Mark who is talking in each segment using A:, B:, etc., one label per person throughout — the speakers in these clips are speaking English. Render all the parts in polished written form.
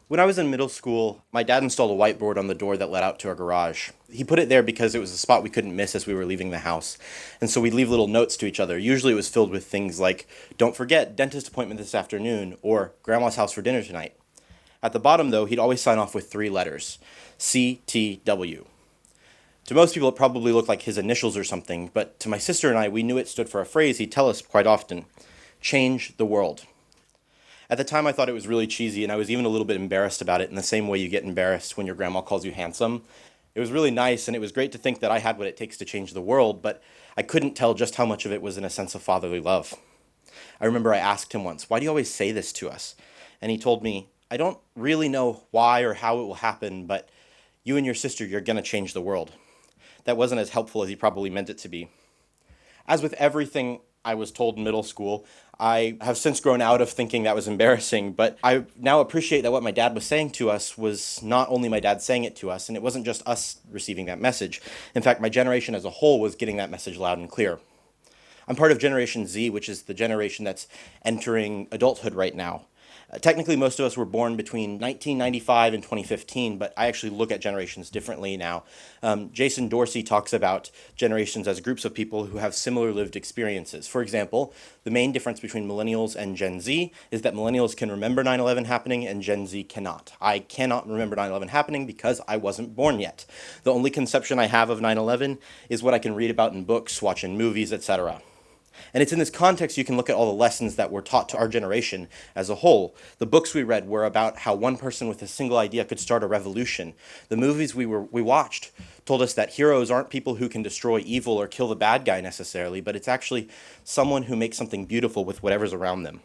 A: When I was in middle school, my dad installed a whiteboard on the door that led out to our garage. He put it there because it was a spot we couldn't miss as we were leaving the house. And so we'd leave little notes to each other. Usually it was filled with things like, "Don't forget, dentist appointment this afternoon," or "Grandma's house for dinner tonight." At the bottom, though, he'd always sign off with three letters: CTW. To most people, it probably looked like his initials or something, but to my sister and I, we knew it stood for a phrase he'd tell us quite often: change the world. At the time, I thought it was really cheesy, and I was even a little bit embarrassed about it in the same way you get embarrassed when your grandma calls you handsome. It was really nice, and it was great to think that I had what it takes to change the world, but I couldn't tell just how much of it was in a sense of fatherly love. I remember I asked him once, "Why do you always say this to us?" And he told me, "I don't really know why or how it will happen, but you and your sister, you're going to change the world." That wasn't as helpful as he probably meant it to be. As with everything I was told in middle school, I have since grown out of thinking that was embarrassing, but I now appreciate that what my dad was saying to us was not only my dad saying it to us, and it wasn't just us receiving that message. In fact, my generation as a whole was getting that message loud and clear. I'm part of Generation Z, which is the generation that's entering adulthood right now. Technically, most of us were born between 1995 and 2015, but I actually look at generations differently now. Jason Dorsey talks about generations as groups of people who have similar lived experiences. For example, the main difference between millennials and Gen Z is that millennials can remember 9/11 happening and Gen Z cannot. I cannot remember 9/11 happening because I wasn't born yet. The only conception I have of 9/11 is what I can read about in books, watch in movies, etc. And it's in this context you can look at all the lessons that were taught to our generation as a whole. The books we read were about how one person with a single idea could start a revolution. The movies we watched told us that heroes aren't people who can destroy evil or kill the bad guy necessarily, but it's actually someone who makes something beautiful with whatever's around them.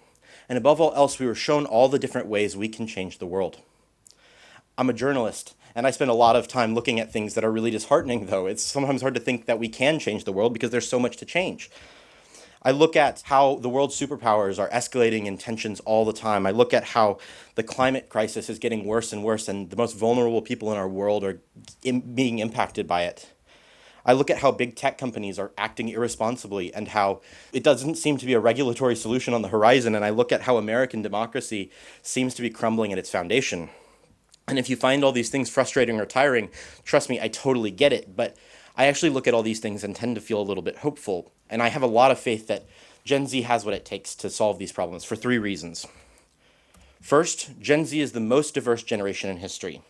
A: And above all else, we were shown all the different ways we can change the world. I'm a journalist, and I spend a lot of time looking at things that are really disheartening, though. It's sometimes hard to think that we can change the world because there's so much to change. I look at how the world's superpowers are escalating in tensions all the time. I look at how the climate crisis is getting worse and worse, and the most vulnerable people in our world are being impacted by it. I look at how big tech companies are acting irresponsibly and how it doesn't seem to be a regulatory solution on the horizon, and I look at how American democracy seems to be crumbling at its foundation. And if you find all these things frustrating or tiring, trust me, I totally get it, but I actually look at all these things and tend to feel a little bit hopeful. And I have a lot of faith that Gen Z has what it takes to solve these problems for three reasons. First, Gen Z is the most diverse generation in history.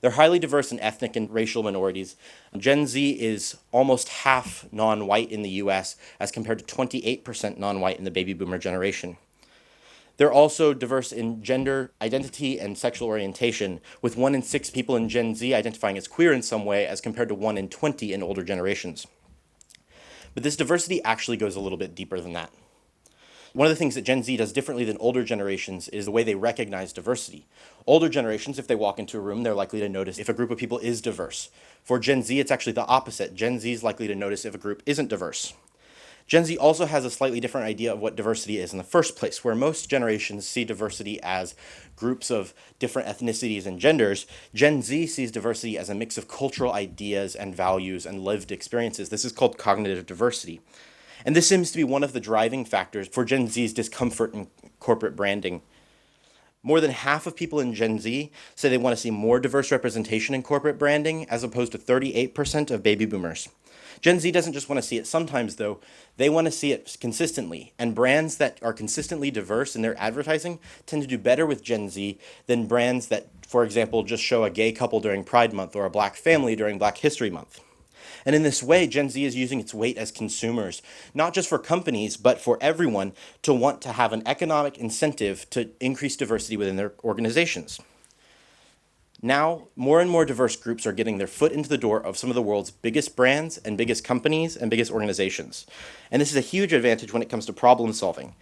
A: They're highly diverse in ethnic and racial minorities. Gen Z is almost half non-white in the US as compared to 28% non-white in the baby boomer generation. They're also diverse in gender identity and sexual orientation, with 1 in 6 people in Gen Z identifying as queer in some way as compared to 1 in 20 in older generations. But this diversity actually goes a little bit deeper than that. One of the things that Gen Z does differently than older generations is the way they recognize diversity. Older generations, if they walk into a room, they're likely to notice if a group of people is diverse. For Gen Z, it's actually the opposite. Gen Z is likely to notice if a group isn't diverse. Gen Z also has a slightly different idea of what diversity is in the first place. Where most generations see diversity as groups of different ethnicities and genders, Gen Z sees diversity as a mix of cultural ideas and values and lived experiences. This is called cognitive diversity. And this seems to be one of the driving factors for Gen Z's discomfort in corporate branding. More than half of people in Gen Z say they want to see more diverse representation in corporate branding, as opposed to 38% of baby boomers. Gen Z doesn't just want to see it sometimes, though. They want to see it consistently. And brands that are consistently diverse in their advertising tend to do better with Gen Z than brands that, for example, just show a gay couple during Pride Month or a black family during Black History Month. And in this way, Gen Z is using its weight as consumers, not just for companies, but for everyone to want to have an economic incentive to increase diversity within their organizations. Now, more and more diverse groups are getting their foot into the door of some of the world's biggest brands and biggest companies and biggest organizations. And this is a huge advantage when it comes to problem solving.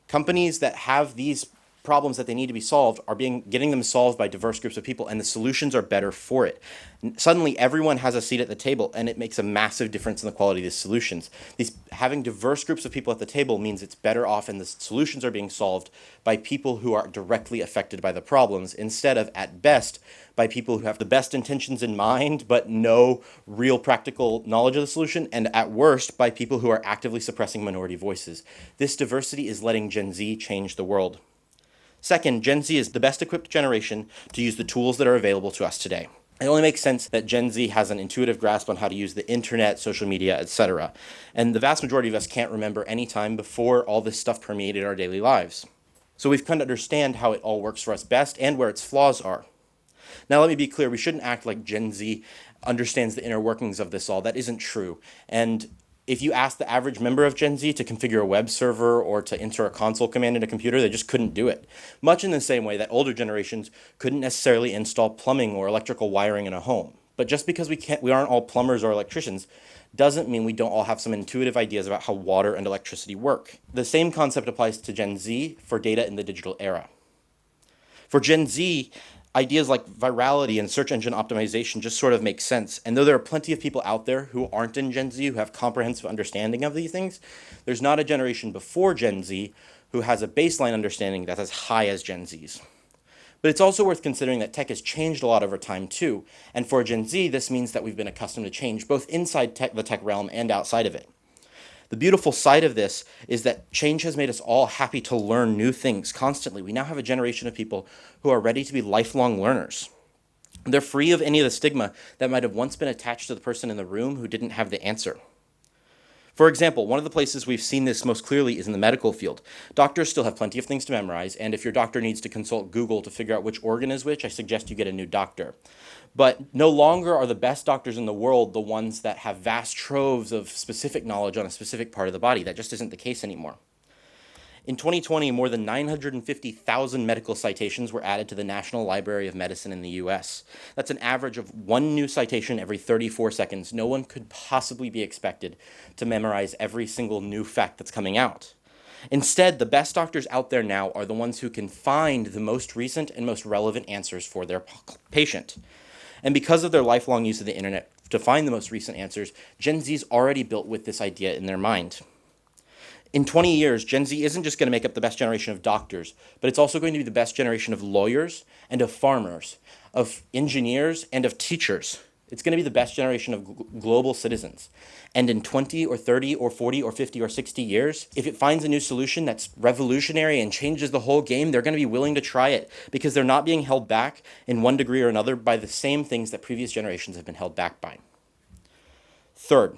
A: Companies that have these problems that they need to be solved are getting them solved by diverse groups of people, and the solutions are better for it. Suddenly, everyone has a seat at the table, and it makes a massive difference in the quality of the solutions. Having diverse groups of people at the table means it's better off, and the solutions are being solved by people who are directly affected by the problems, instead of, at best, by people who have the best intentions in mind, but no real practical knowledge of the solution, and at worst, by people who are actively suppressing minority voices. This diversity is letting Gen Z change the world. Second, Gen Z is the best equipped generation to use the tools that are available to us today. It only makes sense that Gen Z has an intuitive grasp on how to use the internet, social media, etc. And the vast majority of us can't remember any time before all this stuff permeated our daily lives. So we've come to understand how it all works for us best and where its flaws are. Now let me be clear, we shouldn't act like Gen Z understands the inner workings of this all. That isn't true. And if you ask the average member of Gen Z to configure a web server or to enter a console command in a computer, they just couldn't do it. Much in the same way that older generations couldn't necessarily install plumbing or electrical wiring in a home. But just because we aren't all plumbers or electricians doesn't mean we don't all have some intuitive ideas about how water and electricity work. The same concept applies to Gen Z for data in the digital era. For Gen Z, ideas like virality and search engine optimization just sort of make sense. And though there are plenty of people out there who aren't in Gen Z who have comprehensive understanding of these things, there's not a generation before Gen Z who has a baseline understanding that's as high as Gen Z's. But it's also worth considering that tech has changed a lot over time too. And for Gen Z, this means that we've been accustomed to change both inside the tech realm and outside of it. The beautiful side of this is that change has made us all happy to learn new things constantly. We now have a generation of people who are ready to be lifelong learners. They're free of any of the stigma that might have once been attached to the person in the room who didn't have the answer. For example, one of the places we've seen this most clearly is in the medical field. Doctors still have plenty of things to memorize, and if your doctor needs to consult Google to figure out which organ is which, I suggest you get a new doctor. But no longer are the best doctors in the world the ones that have vast troves of specific knowledge on a specific part of the body. That just isn't the case anymore. In 2020, more than 950,000 medical citations were added to the National Library of Medicine in the US. That's an average of one new citation every 34 seconds. No one could possibly be expected to memorize every single new fact that's coming out. Instead, the best doctors out there now are the ones who can find the most recent and most relevant answers for their patient. And because of their lifelong use of the internet to find the most recent answers, Gen Z's already built with this idea in their mind. In 20 years, Gen Z isn't just going to make up the best generation of doctors, but it's also going to be the best generation of lawyers and of farmers, of engineers and of teachers. It's going to be the best generation of global citizens. And in 20 or 30 or 40 or 50 or 60 years, if it finds a new solution that's revolutionary and changes the whole game, they're going to be willing to try it because they're not being held back in one degree or another by the same things that previous generations have been held back by. Third,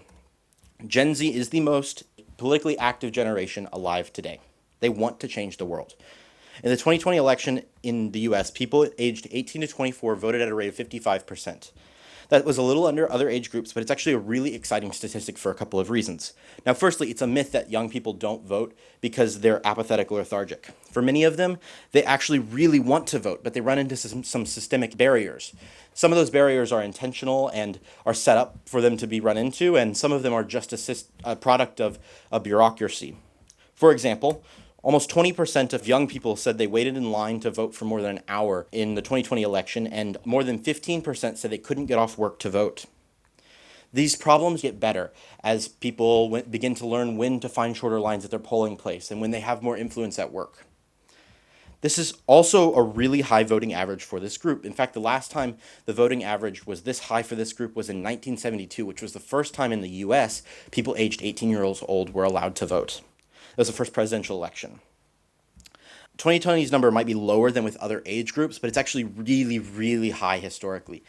A: Gen Z is the most politically active generation alive today. They want to change the world. In the 2020 election in the US, people aged 18 to 24 voted at a rate of 55%. That was a little under other age groups, but it's actually a really exciting statistic for a couple of reasons. Now, firstly, it's a myth that young people don't vote because they're apathetic or lethargic. For many of them, they actually really want to vote, but they run into some systemic barriers. Some of those barriers are intentional and are set up for them to be run into, and some of them are just a product of a bureaucracy. For example, almost 20% of young people said they waited in line to vote for more than an hour in the 2020 election, and more than 15% said they couldn't get off work to vote. These problems get better as people begin to learn when to find shorter lines at their polling place and when they have more influence at work. This is also a really high voting average for this group. In fact, the last time the voting average was this high for this group was in 1972, which was the first time in the US people aged 18 years old were allowed to vote. That was the first presidential election. 2020's number might be lower than with other age groups, but it's actually really, really high historically.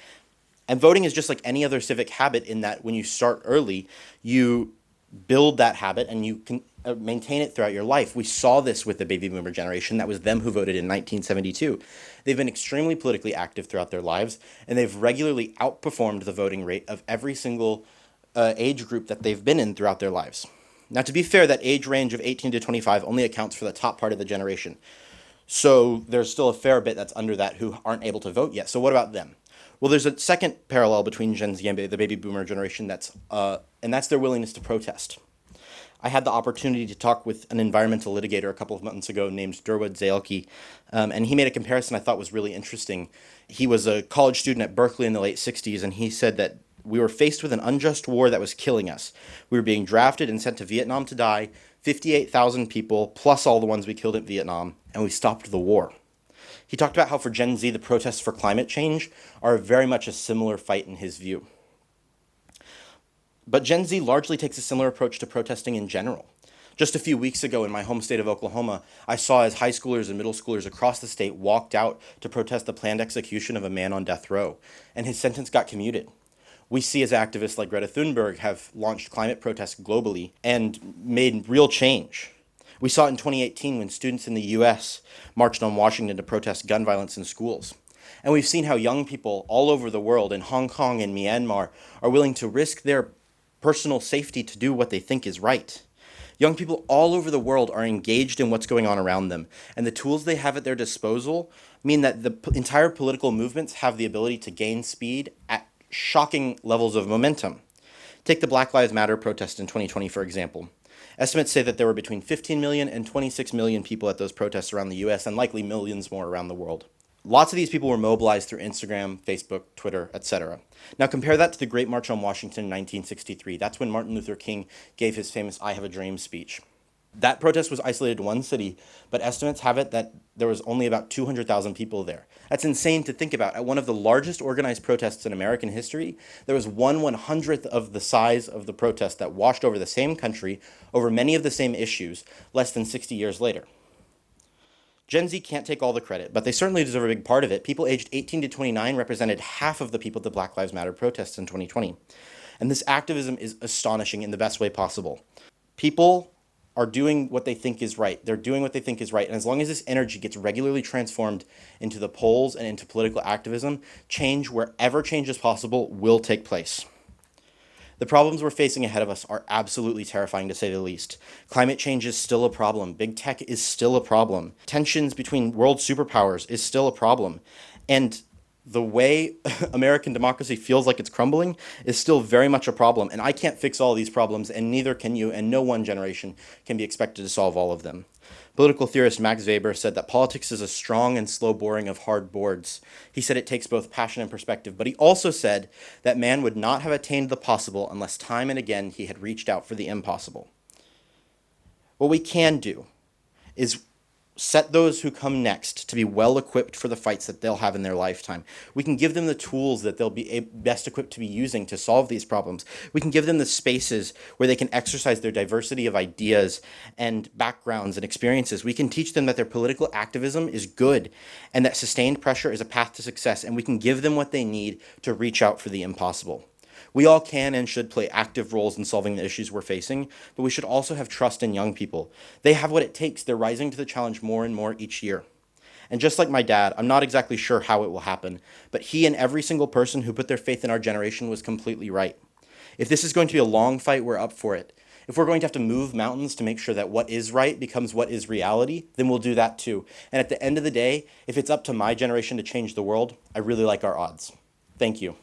A: And voting is just like any other civic habit in that when you start early, you build that habit and you can maintain it throughout your life. We saw this with the baby boomer generation. That was them who voted in 1972. They've been extremely politically active throughout their lives, and they've regularly outperformed the voting rate of every single age group that they've been in throughout their lives. Now, to be fair, that age range of 18 to 25 only accounts for the top part of the generation. So there's still a fair bit that's under that who aren't able to vote yet. So what about them? Well, there's a second parallel between Gen Z and the baby boomer generation and that's their willingness to protest. I had the opportunity to talk with an environmental litigator a couple of months ago named Durwood Zailke, and he made a comparison I thought was really interesting. He was a college student at Berkeley in the late 60s, and he said that we were faced with an unjust war that was killing us. We were being drafted and sent to Vietnam to die, 58,000 people, plus all the ones we killed in Vietnam, and we stopped the war. He talked about how for Gen Z, the protests for climate change are very much a similar fight in his view. But Gen Z largely takes a similar approach to protesting in general. Just a few weeks ago in my home state of Oklahoma, I saw as high schoolers and middle schoolers across the state walked out to protest the planned execution of a man on death row, and his sentence got commuted. We see as activists like Greta Thunberg have launched climate protests globally and made real change. We saw it in 2018 when students in the US marched on Washington to protest gun violence in schools. And we've seen how young people all over the world, in Hong Kong and Myanmar, are willing to risk their personal safety to do what they think is right. Young people all over the world are engaged in what's going on around them, and the tools they have at their disposal mean that the entire political movements have the ability to gain speed at shocking levels of momentum. Take the Black Lives Matter protest in 2020, for example. Estimates say that there were between 15 million and 26 million people at those protests around the US, and likely millions more around the world. Lots of these people were mobilized through Instagram, Facebook, Twitter, etc. Now compare that to the Great March on Washington in 1963. That's when Martin Luther King gave his famous "I Have a Dream" speech. That protest was isolated to one city, but estimates have it that there was only about 200,000 people there. That's insane to think about. At one of the largest organized protests in American history, there was 1/100th of the size of the protest that washed over the same country, over many of the same issues, less than 60 years later. Gen Z can't take all the credit, but they certainly deserve a big part of it. People aged 18 to 29 represented half of the people at the Black Lives Matter protests in 2020. And this activism is astonishing in the best way possible. People are doing what they think is right. They're doing what they think is right. And as long as this energy gets regularly transformed into the polls and into political activism, change, wherever change is possible, will take place. The problems we're facing ahead of us are absolutely terrifying, to say the least. Climate change is still a problem. Big tech is still a problem. Tensions between world superpowers is still a problem. And the way American democracy feels like it's crumbling is still very much a problem. And I can't fix all these problems, and neither can you, and no one generation can be expected to solve all of them. Political theorist Max Weber said that politics is a strong and slow boring of hard boards. He said it takes both passion and perspective, but he also said that man would not have attained the possible unless time and again he had reached out for the impossible. What we can do is set those who come next to be well equipped for the fights that they'll have in their lifetime. We can give them the tools that they'll be best equipped to be using to solve these problems. We can give them the spaces where they can exercise their diversity of ideas and backgrounds and experiences. We can teach them that their political activism is good and that sustained pressure is a path to success, and we can give them what they need to reach out for the impossible. We all can and should play active roles in solving the issues we're facing, but we should also have trust in young people. They have what it takes. They're rising to the challenge more and more each year. And just like my dad, I'm not exactly sure how it will happen, but he and every single person who put their faith in our generation was completely right. If this is going to be a long fight, we're up for it. If we're going to have to move mountains to make sure that what is right becomes what is reality, then we'll do that too. And at the end of the day, if it's up to my generation to change the world, I really like our odds. Thank you.